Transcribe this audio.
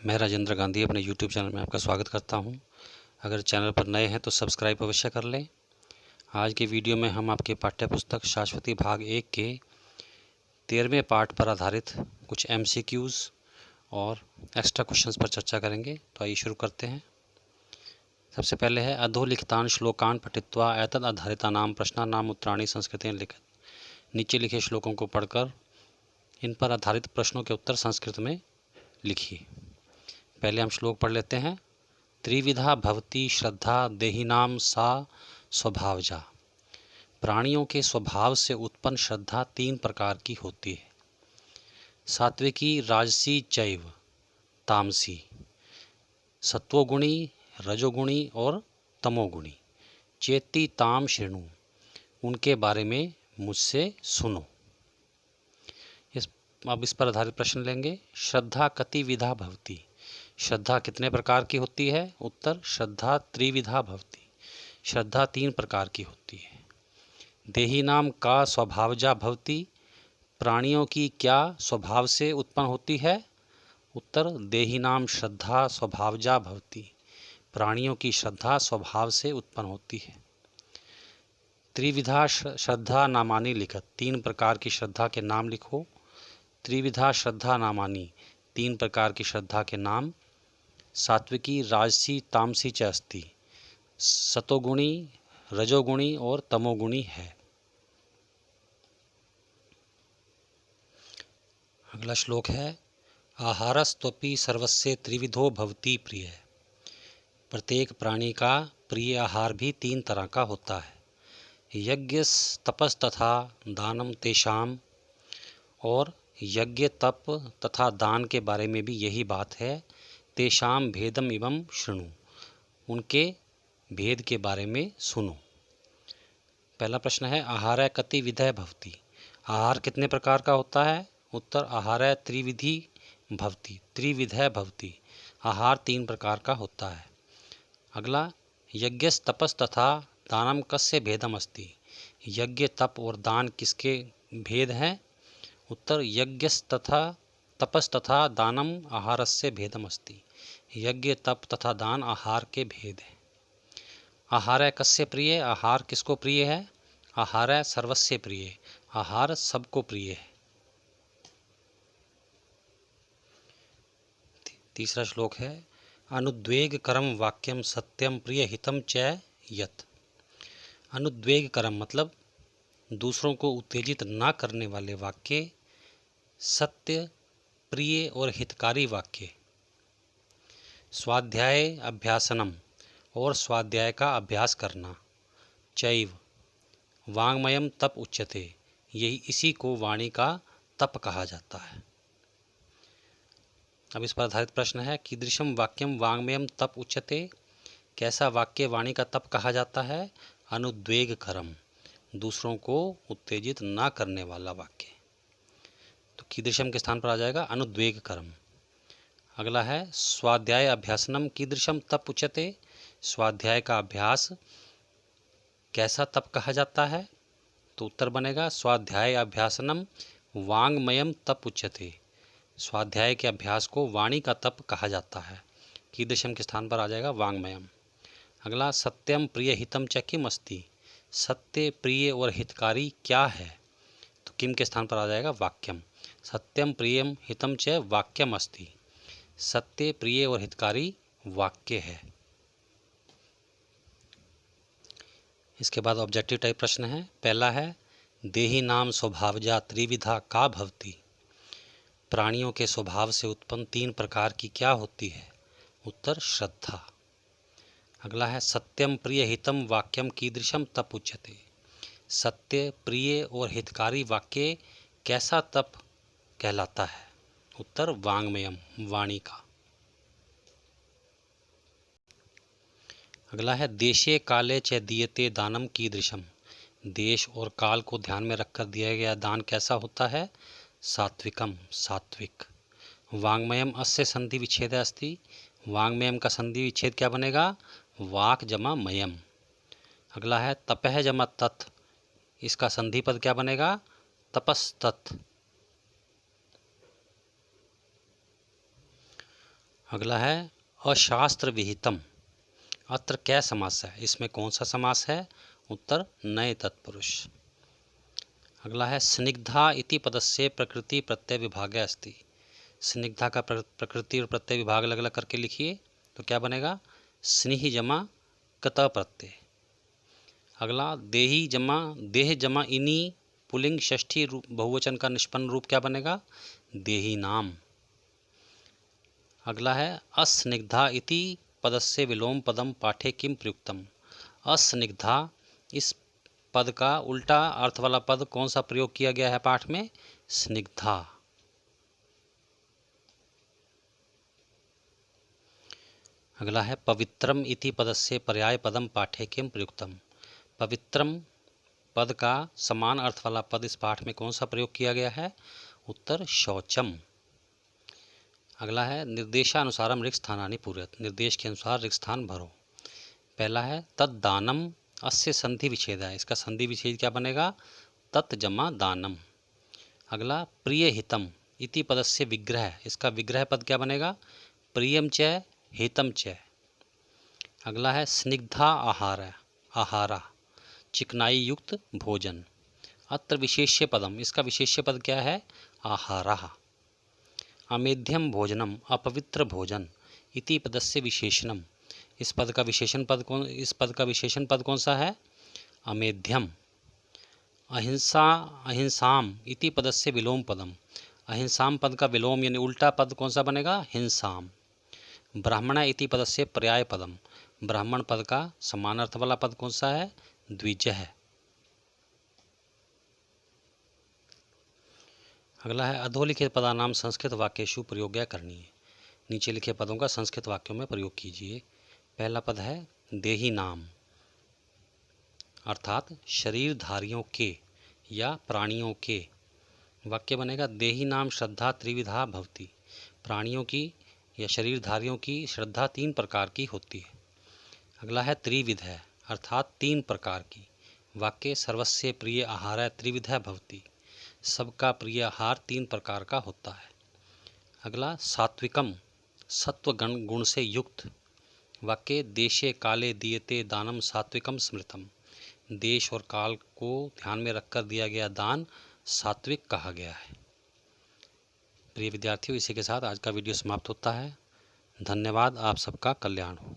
मैं राजेंद्र गांधी अपने YouTube channel में आपका स्वागत करता हूं। अगर चैनल पर नए हैं तो सब्सक्राइब अवश्य कर लें। आज की वीडियो में हम आपके पाठ्य पुस्तक शाश्वती भाग 1 के 13वें पाठ पर आधारित कुछ MCQs और एक्स्ट्रा क्वेश्चंस पर चर्चा करेंगे। तो आइए शुरू करते हैं। सबसे पहले है अधोलिखितान श्लोकान पठित्वा एतद आधारितानां प्रश्नानाम उत्तराणि संस्कृतेन लिखित। नीचे लिखे श्लोकों को पढ़कर इन पर आधारित प्रश्नों के उत्तर संस्कृत में लिखिए। पहले हम श्लोक पढ़ लेते हैं। त्रिविधा भवती श्रद्धा देहिनाम सा स्वभावजा। प्राणियों के स्वभाव से उत्पन्न श्रद्धा 3 प्रकार की होती है। सात्विकी, राजसी, चैव तामसी। सत्वगुणी, रजोगुणी और तमोगुणी। चेती ताम शृणु, उनके बारे में मुझसे सुनो। अब इस पर आधारित प्रश्न लेंगे। श्रद्धा कति विधा भवती। श्रद्धा कितने प्रकार की होती है? उत्तर श्रद्धा त्रिविधा भवती। श्रद्धा 3 प्रकार की होती है। देहिनाम का स्वभावजा भवती। प्राणियों की क्या स्वभाव से उत्पन्न होती है? उत्तर देहिनाम श्रद्धा स्वभावजा भवती। प्राणियों की श्रद्धा स्वभाव से उत्पन्न होती है। त्रिविधा श्रद्धा नामानी लिखत। 3 प्रकार की श्रद्धा के नाम लिखो। त्रिविधा श्रद्धा नामानी, 3 प्रकार की श्रद्धा के नाम। सात्विकी, राजसी, तामसी च अस्ति। सतोगुणी, रजोगुणी और तमोगुणी है। अगला श्लोक है आहारस्त्वपि सर्वस्य त्रिविधो भवति प्रिय। प्रत्येक प्राणी का प्रिय आहार भी 3 तरह का होता है। यज्ञ, तपस तथा दानम तेषाम। और यज्ञ, तप तथा दान के बारे में भी यही बात है। तेषाम भेदम एवं शृणु, उनके भेद के बारे में सुनो। पहला प्रश्न है आहार कति विधय भवति। आहार कितने प्रकार का होता है? उत्तर आहार त्रिविधि भवति, त्रिविधय भवति। आहार 3 प्रकार का होता है। अगला यज्ञ, तपस तथा दानम कस्य भेदम अस्ति। यज्ञ, तप और दान किसके भेद हैं? उत्तर यज्ञ तथा तपस तथा दानम आहारस्य भेदम अस्ति। यज्ञ, तप तथा दान आहार के भेद हैं। आहार कस्य प्रिय। आहार किसको प्रिय है? आहार सर्वस्य प्रिय। आहार सबको प्रिय है। तीसरा श्लोक है अनुद्वेग करम वाक्यम सत्यम प्रिय हितम च यत। अनुद्वेग करम मतलब दूसरों को उत्तेजित ना करने वाले वाक्य, सत्य, प्रिय और हितकारी वाक्य। स्वाध्याय अभ्यासनम और स्वाध्याय का अभ्यास करना। चैव वाङ्मयम तप उच्यते, यही इसी को वाणी का तप कहा जाता है। अब इस पर आधारित प्रश्न है कीदृशम वाक्यम वाङ्मयम तप उच्यते। कैसा वाक्य वाणी का तप कहा जाता है? अनुद्वेगकरम, दूसरों को उत्तेजित ना करने वाला वाक्य। तो कीदृशम के स्थान पर आ जाएगा अनुद्वेगकरम। अगला है स्वाध्याय अभ्यासनम कीदृशम तप उच्यते। स्वाध्याय का अभ्यास कैसा तप कहा जाता है? तो उत्तर बनेगा स्वाध्याय अभ्यासनम वाङ्मयम तप उच्यते। स्वाध्याय के अभ्यास को वाणी का तप कहा जाता है। कीदृशम के स्थान पर आ जाएगा वाङ्मयम। अगला सत्यम प्रिय हितम च किम अस्ति। सत्य, प्रिय और हितकारी क्या है? तो किम के स्थान पर आ जाएगा वाक्यम। सत्यम प्रियम हितम च वाक्यम अस्ति। सत्य, प्रिय और हितकारी वाक्य है। इसके बाद ऑब्जेक्टिव टाइप प्रश्न है। पहला है देही नाम स्वभावजा त्रिविधा का भवति। प्राणियों के स्वभाव से उत्पन्न 3 प्रकार की क्या होती है? उत्तर श्रद्धा। अगला है सत्यम प्रिय हितम वाक्यम कीदृशम तप उच्यते। सत्य, प्रिय और हितकारी वाक्य कैसा तप कहलाता है? उत्तर वाङ्मयम, वाणी का। अगला है देशे काले च दीयते दानम कीदृशम। देश और काल को ध्यान में रखकर दिया गया दान कैसा होता है? सात्विकम, सात्विक। वाङ्मयम अस्य संधि विच्छेद अस्ति। वाङ्मयम का संधि विच्छेद क्या बनेगा? वाक जमा मयम। अगला है तपह जमा तत्। इसका संधि पद क्या बनेगा? तपस्तत्। अगला है अशास्त्र विहितम। अत्र क्या समास है, इसमें कौन सा समास है? उत्तर नए तत्पुरुष। अगला है स्निग्धा इति पदस्य प्रकृति प्रत्यय विभागे अस्ति। स्निग्धा का प्रकृति और प्रत्यय विभाग अलग अलग करके लिखिए तो क्या बनेगा? स्निह जमा कत प्रत्यय। अगला देही जमा देह जमा इनी पुलिंग षष्ठी बहुवचन का निष्पन्न रूप क्या बनेगा? देही नाम। अगला है अस्निग्धा इति पदस्य विलोम पदम पाठे किम प्रयुक्तम। अस्निग्धा इस पद का उल्टा अर्थ वाला पद कौन सा प्रयोग किया गया है पाठ में? स्निग्धा। अगला है पवित्रम इति पदस्य पर्याय पदम पाठे किम प्रयुक्तम। पवित्रम पद का समान अर्थ वाला पद इस पाठ में कौन सा प्रयोग किया गया है? उत्तर शौचम। अगला है निर्देशानुसारम रिक्त स्थानानि पूरयत। निर्देश के अनुसार रिक्त स्थान भरो। पहला है तद्दानम अस्य संधि विच्छेद है। इसका संधि विच्छेद क्या बनेगा? तत् जमा दानम। अगला प्रिय हितम इति पदस्य विग्रह। इसका विग्रह पद क्या बनेगा? प्रियम च हितम च। अगला है स्निग्धा आहारा चिकनाई युक्त भोजन। अत्र विशेष्य पदम। इसका विशेष्य पद क्या है? आहारा। अमेध्यम भोजनम अपवित्र भोजन इति पदस्य विशेषणम। इस पद का विशेषण पद कौन सा है? अमेध्यम। अहिंसाम इति पदस्य विलोम पदम। अहिंसाम पद का विलोम यानी उल्टा पद कौन सा बनेगा? हिंसाम। ब्राह्मण इति पदस्य पर्याय पदम। ब्राह्मण पद का समान अर्थ वाला पद कौन सा है? द्विजः। अगला है अधोलिखित पदानाम संस्कृत वाक्येषु प्रयोग्य करणीय। नीचे लिखे पदों का संस्कृत वाक्यों में प्रयोग कीजिए। पहला पद है देही नाम, अर्थात शरीरधारियों के या प्राणियों के। वाक्य बनेगा देही नाम श्रद्धा त्रिविधा भवति। प्राणियों की या शरीरधारियों की श्रद्धा 3 प्रकार की होती है। अगला है त्रिविध है, अर्थात 3 प्रकार की। वाक्य सर्वस्य प्रिय आहार त्रिविधा भवति। सबका प्रिय आहार 3 प्रकार का होता है। अगला सात्विकम सत्व गुण से युक्त। वाक्य देशे काले दियते दानम सात्विकम स्मृतम। देश और काल को ध्यान में रखकर दिया गया दान सात्विक कहा गया है। प्रिय विद्यार्थियों, इसी के साथ आज का वीडियो समाप्त होता है। धन्यवाद। आप सबका कल्याण हो।